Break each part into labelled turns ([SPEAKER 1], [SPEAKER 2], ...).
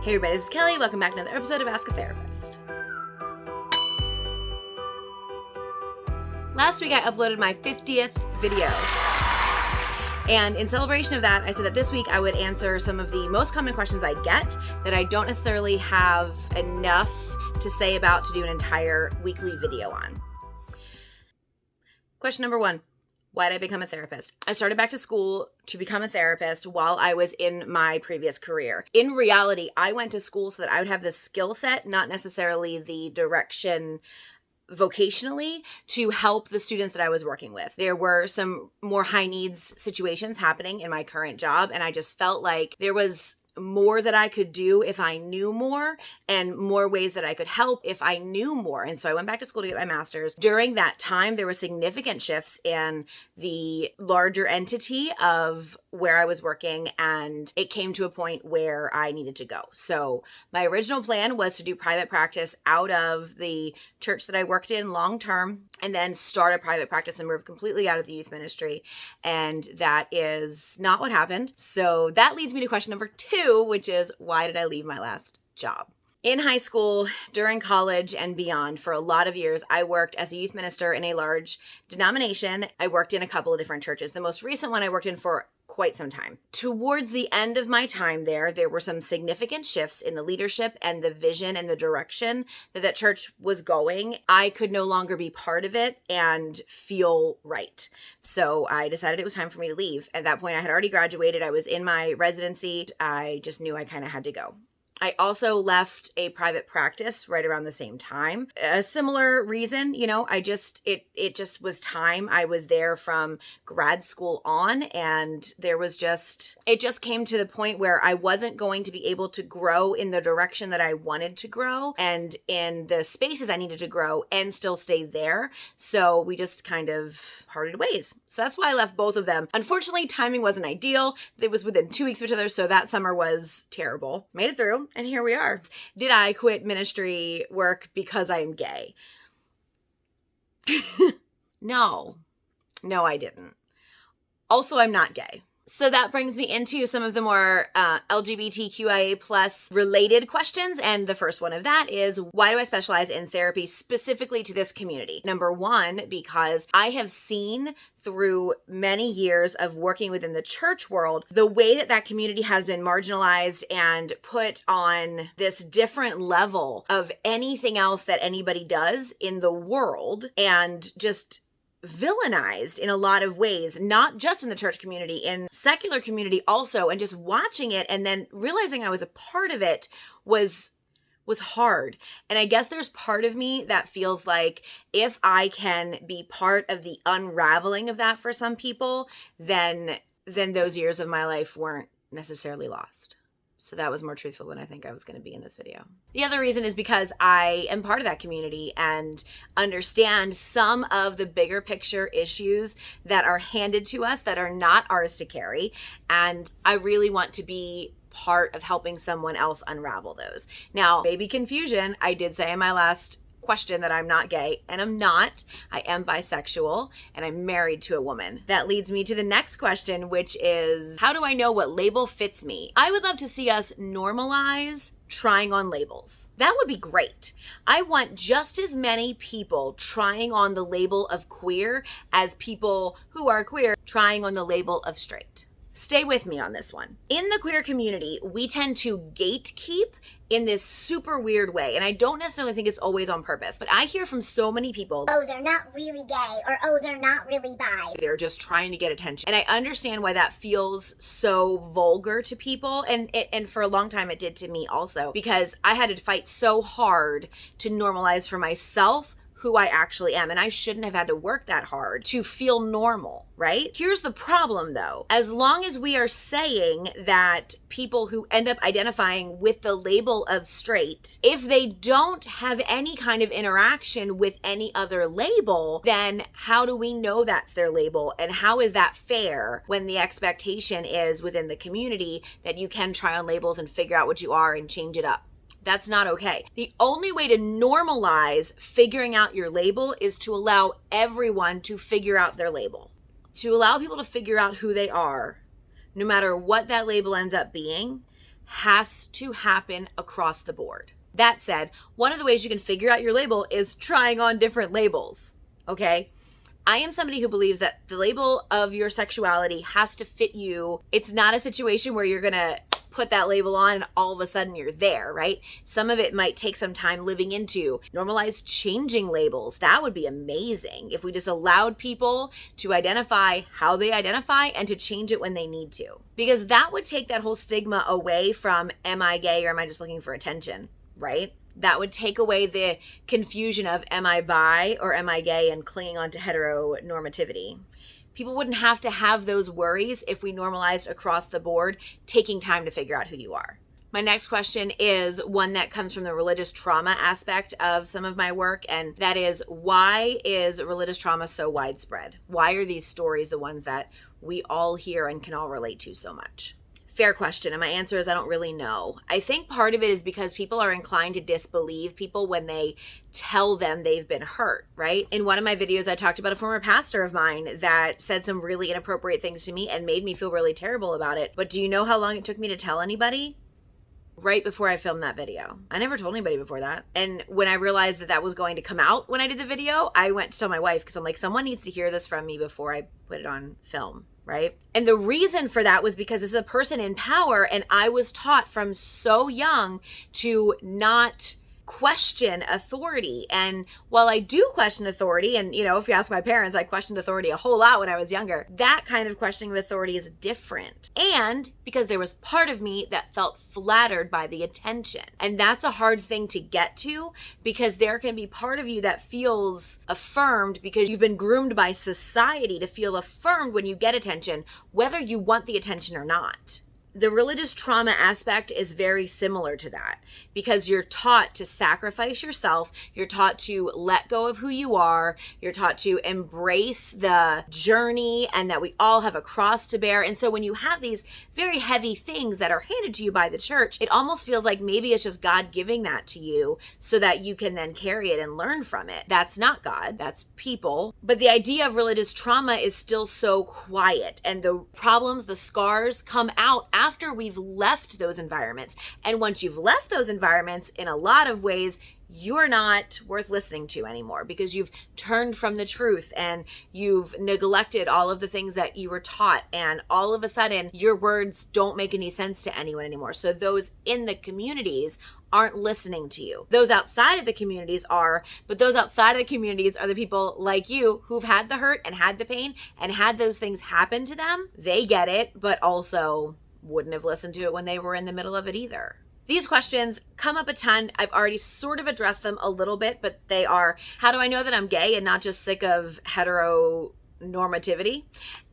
[SPEAKER 1] Hey everybody, this is Kelly. Welcome back to another episode of Ask a Therapist. Last week I uploaded my 50th video. And in celebration of that, I said that this week I would answer some of the most common questions I get that I don't necessarily have enough to say about to do an entire weekly video on. Question number 1. Why did I become a therapist? I started back to school to become a therapist while I was in my previous career. In reality, I went to school so that I would have the skill set, not necessarily the direction vocationally, to help the students that I was working with. There were some more high needs situations happening in my current job, and I just felt like there was more that I could do if I knew more, and more ways that I could help if I knew more. And so I went back to school to get my master's. During that time, there were significant shifts in the larger entity of where I was working, and it came to a point where I needed to go. So my original plan was to do private practice out of the church that I worked in long term, and then start a private practice and move completely out of the youth ministry. And that is not what happened. So that leads me to question number 2, which is, why did I leave my last job? In high school, during college, and beyond, for a lot of years, I worked as a youth minister in a large denomination. I worked in a couple of different churches. The most recent one I worked in for quite some time. Towards the end of my time there were some significant shifts in the leadership and the vision and the direction that church was going. I could no longer be part of it and feel right. So I decided it was time for me to leave. At that point, I had already graduated. I was in my residency. I just knew I kind of had to go. I also left a private practice right around the same time. A similar reason, it just was time. I was there from grad school on, and it just came to the point where I wasn't going to be able to grow in the direction that I wanted to grow and in the spaces I needed to grow and still stay there. So we just kind of parted ways. So that's why I left both of them. Unfortunately, timing wasn't ideal. It was within 2 weeks of each other, so that summer was terrible. Made it through. And here we are. Did I quit ministry work because I am gay? No, I didn't. Also, I'm not gay. So that brings me into some of the more LGBTQIA plus related questions. And the first one of that is, why do I specialize in therapy specifically to this community? Number 1, because I have seen through many years of working within the church world, the way that community has been marginalized and put on this different level of anything else that anybody does in the world, and just villainized in a lot of ways, not just in the church community, in secular community also. And just watching it and then realizing I was a part of it was hard. And I guess there's part of me that feels like if I can be part of the unraveling of that for some people, then those years of my life weren't necessarily lost. So that was more truthful than I think I was going to be in this video. The other reason is because I am part of that community and understand some of the bigger picture issues that are handed to us that are not ours to carry. And I really want to be part of helping someone else unravel those. Now, baby confusion, I did say in my last question that I'm not gay, and I'm not. I am bisexual, and I'm married to a woman. That leads me to the next question, which is, how do I know what label fits me? I would love to see us normalize trying on labels. That would be great. I want just as many people trying on the label of queer as people who are queer trying on the label of straight. Stay with me on this one. In the queer community, we tend to gatekeep in this super weird way. And I don't necessarily think it's always on purpose, but I hear from so many people,
[SPEAKER 2] oh, they're not really gay, or oh, they're not really bi.
[SPEAKER 1] They're just trying to get attention. And I understand why that feels so vulgar to people. And for a long time it did to me also, because I had to fight so hard to normalize for myself who I actually am. And I shouldn't have had to work that hard to feel normal, right? Here's the problem though. As long as we are saying that people who end up identifying with the label of straight, if they don't have any kind of interaction with any other label, then how do we know that's their label? And how is that fair when the expectation is within the community that you can try on labels and figure out what you are and change it up? That's not okay. The only way to normalize figuring out your label is to allow everyone to figure out their label. To allow people to figure out who they are, no matter what that label ends up being, has to happen across the board. That said, one of the ways you can figure out your label is trying on different labels, okay? I am somebody who believes that the label of your sexuality has to fit you. It's not a situation where you're gonna put that label on and all of a sudden you're there, right? Some of it might take some time living into. Normalize changing labels. That would be amazing if we just allowed people to identify how they identify and to change it when they need to. Because that would take that whole stigma away from, am I gay or am I just looking for attention, right? That would take away the confusion of, am I bi or am I gay, and clinging on to heteronormativity. People wouldn't have to have those worries if we normalized across the board, taking time to figure out who you are. My next question is one that comes from the religious trauma aspect of some of my work, and that is, why is religious trauma so widespread? Why are these stories the ones that we all hear and can all relate to so much? Fair question, and my answer is I don't really know. I think part of it is because people are inclined to disbelieve people when they tell them they've been hurt, right? In one of my videos, I talked about a former pastor of mine that said some really inappropriate things to me and made me feel really terrible about it. But do you know how long it took me to tell anybody? Right before I filmed that video. I never told anybody before that. And when I realized that that was going to come out when I did the video, I went to tell my wife, because I'm like, someone needs to hear this from me before I put it on film, right? And the reason for that was because this is a person in power, and I was taught from so young to not question authority. And while I do question authority, and if you ask my parents, I questioned authority a whole lot when I was younger, that kind of questioning of authority is different. And because there was part of me that felt flattered by the attention. And that's a hard thing to get to, because there can be part of you that feels affirmed because you've been groomed by society to feel affirmed when you get attention, whether you want the attention or not. The religious trauma aspect is very similar to that, because you're taught to sacrifice yourself, you're taught to let go of who you are, you're taught to embrace the journey, and that we all have a cross to bear. And so when you have these very heavy things that are handed to you by the church, it almost feels like maybe it's just God giving that to you so that you can then carry it and learn from it. That's not God, that's people. But the idea of religious trauma is still so quiet, and the problems, the scars come out after we've left those environments. And once you've left those environments, in a lot of ways, you're not worth listening to anymore, because you've turned from the truth and you've neglected all of the things that you were taught. And all of a sudden, your words don't make any sense to anyone anymore. So those in the communities aren't listening to you. Those outside of the communities are, but those outside of the communities are the people like you who've had the hurt and had the pain and had those things happen to them. They get it, but also wouldn't have listened to it when they were in the middle of it either. These questions come up a ton. I've already sort of addressed them a little bit, but they are, how do I know that I'm gay and not just sick of heteronormativity?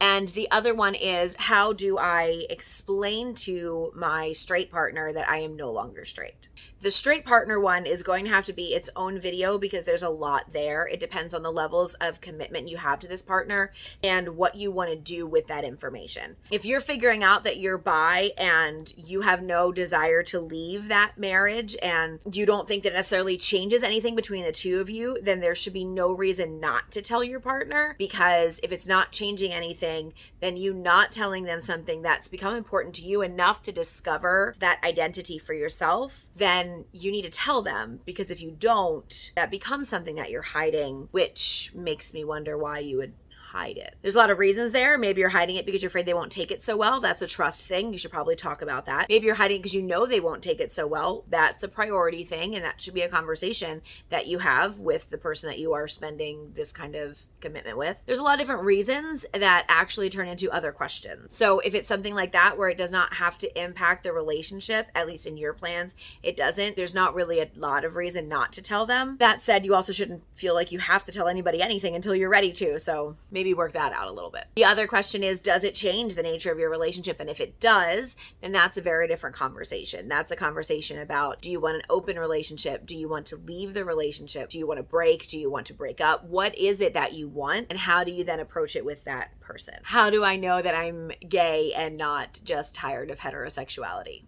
[SPEAKER 1] And the other one is, how do I explain to my straight partner that I am no longer straight? The straight partner one is going to have to be its own video, because there's a lot there. It depends on the levels of commitment you have to this partner and what you want to do with that information. If you're figuring out that you're bi and you have no desire to leave that marriage and you don't think that it necessarily changes anything between the two of you, then there should be no reason not to tell your partner, because if it's not changing anything, then you not telling them something that's become important to you enough to discover that identity for yourself, then you need to tell them, because if you don't, that becomes something that you're hiding, which makes me wonder why you would hide it. There's a lot of reasons there. Maybe you're hiding it because you're afraid they won't take it so well. That's a trust thing. You should probably talk about that. Maybe you're hiding it because you know they won't take it so well. That's a priority thing, and that should be a conversation that you have with the person that you are spending this kind of commitment with. There's a lot of different reasons that actually turn into other questions. So if it's something like that where it does not have to impact the relationship, at least in your plans, it doesn't, there's not really a lot of reason not to tell them. That said, you also shouldn't feel like you have to tell anybody anything until you're ready to. So maybe work that out a little bit. The other question is, does it change the nature of your relationship? And if it does, then that's a very different conversation. That's a conversation about, do you want an open relationship? Do you want to leave the relationship? Do you want to break? Do you want to break up? What is it that you want? And how do you then approach it with that person? How do I know that I'm gay and not just tired of heterosexuality?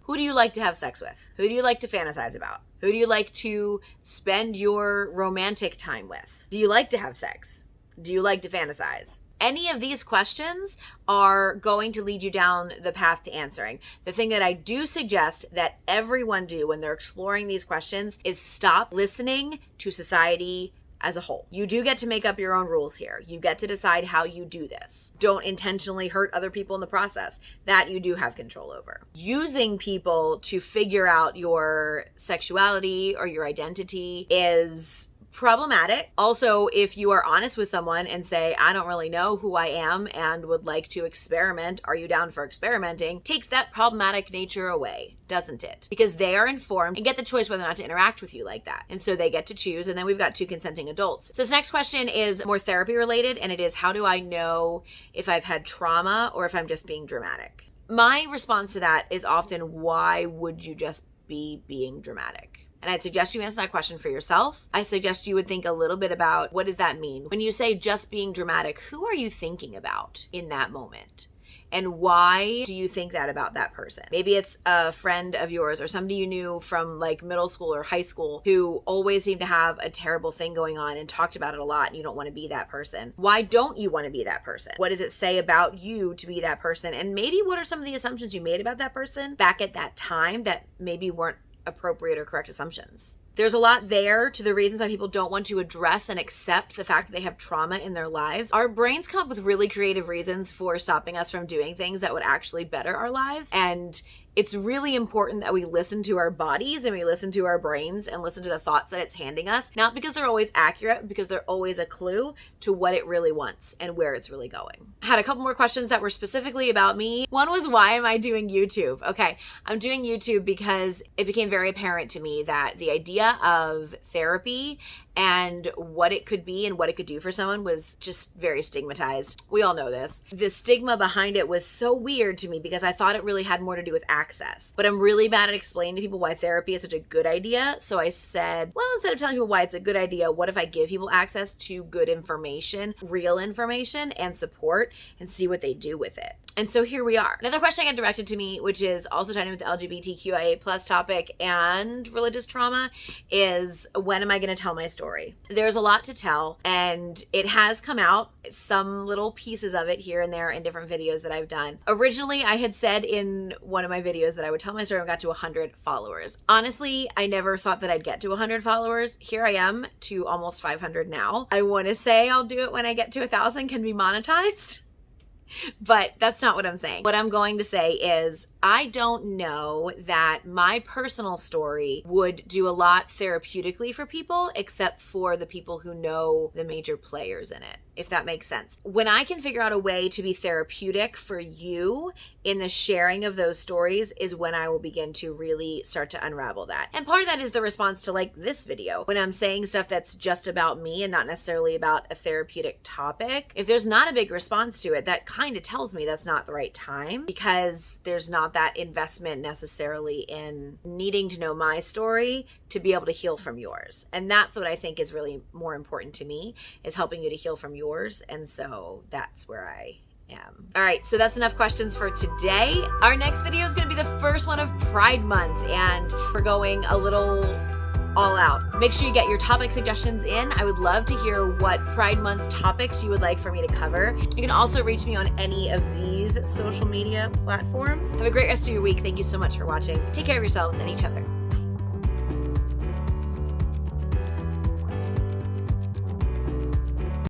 [SPEAKER 1] Who do you like to have sex with? Who do you like to fantasize about? Who do you like to spend your romantic time with? Do you like to have sex? Do you like to fantasize? Any of these questions are going to lead you down the path to answering. The thing that I do suggest that everyone do when they're exploring these questions is stop listening to society as a whole. You do get to make up your own rules here. You get to decide how you do this. Don't intentionally hurt other people in the process. That you do have control over. Using people to figure out your sexuality or your identity is problematic. Also, if you are honest with someone and say, I don't really know who I am and would like to experiment, are you down for experimenting? Takes that problematic nature away, doesn't it? Because they are informed and get the choice whether or not to interact with you like that. And so they get to choose, and then we've got 2 consenting adults. So this next question is more therapy related, and it is, how do I know if I've had trauma or if I'm just being dramatic? My response to that is often, why would you just be being dramatic? And I'd suggest you answer that question for yourself. I suggest you would think a little bit about, what does that mean? When you say just being dramatic, who are you thinking about in that moment? And why do you think that about that person? Maybe it's a friend of yours or somebody you knew from like middle school or high school who always seemed to have a terrible thing going on and talked about it a lot, and you don't want to be that person. Why don't you want to be that person? What does it say about you to be that person? And maybe what are some of the assumptions you made about that person back at that time that maybe weren't appropriate or correct assumptions? There's a lot there to the reasons why people don't want to address and accept the fact that they have trauma in their lives. Our brains come up with really creative reasons for stopping us from doing things that would actually better our lives. And it's really important that we listen to our bodies and we listen to our brains and listen to the thoughts that it's handing us, not because they're always accurate, because they're always a clue to what it really wants and where it's really going. I had a couple more questions that were specifically about me. One was, why am I doing YouTube? Okay, I'm doing YouTube because it became very apparent to me that the idea of therapy and what it could be and what it could do for someone was just very stigmatized. We all know this. The stigma behind it was so weird to me because I thought it really had more to do with access. But I'm really bad at explaining to people why therapy is such a good idea. So I said, well, instead of telling people why it's a good idea, what if I give people access to good information, real information and support, and see what they do with it? And so here we are. Another question I got directed to me, which is also tied in with the LGBTQIA plus topic and religious trauma, is, when am I going to tell my story? There's a lot to tell, and it has come out, some little pieces of it here and there in different videos that I've done. Originally, I had said in one of my videos that I would tell my story when I got to 100 followers. Honestly, I never thought that I'd get to 100 followers. Here I am to almost 500 now. I want to say I'll do it when I get to 1,000 can be monetized. But that's not what I'm saying. What I'm going to say is, I don't know that my personal story would do a lot therapeutically for people, except for the people who know the major players in it, if that makes sense. When I can figure out a way to be therapeutic for you in the sharing of those stories is when I will begin to really start to unravel that. And part of that is the response to like this video. When I'm saying stuff that's just about me and not necessarily about a therapeutic topic, if there's not a big response to it, that kind of tells me that's not the right time, because there's not that investment necessarily in needing to know my story to be able to heal from yours. And that's what I think is really more important to me, is helping you to heal from yours. And so that's where I am. All right, so that's enough questions for today. Our next video is going to be the first one of Pride Month, and we're going a little all out. Make sure you get your topic suggestions in. I would love to hear what Pride Month topics you would like for me to cover. You can also reach me on any of these social media platforms. Have a great rest of your week. Thank you so much for watching. Take care of yourselves and each other.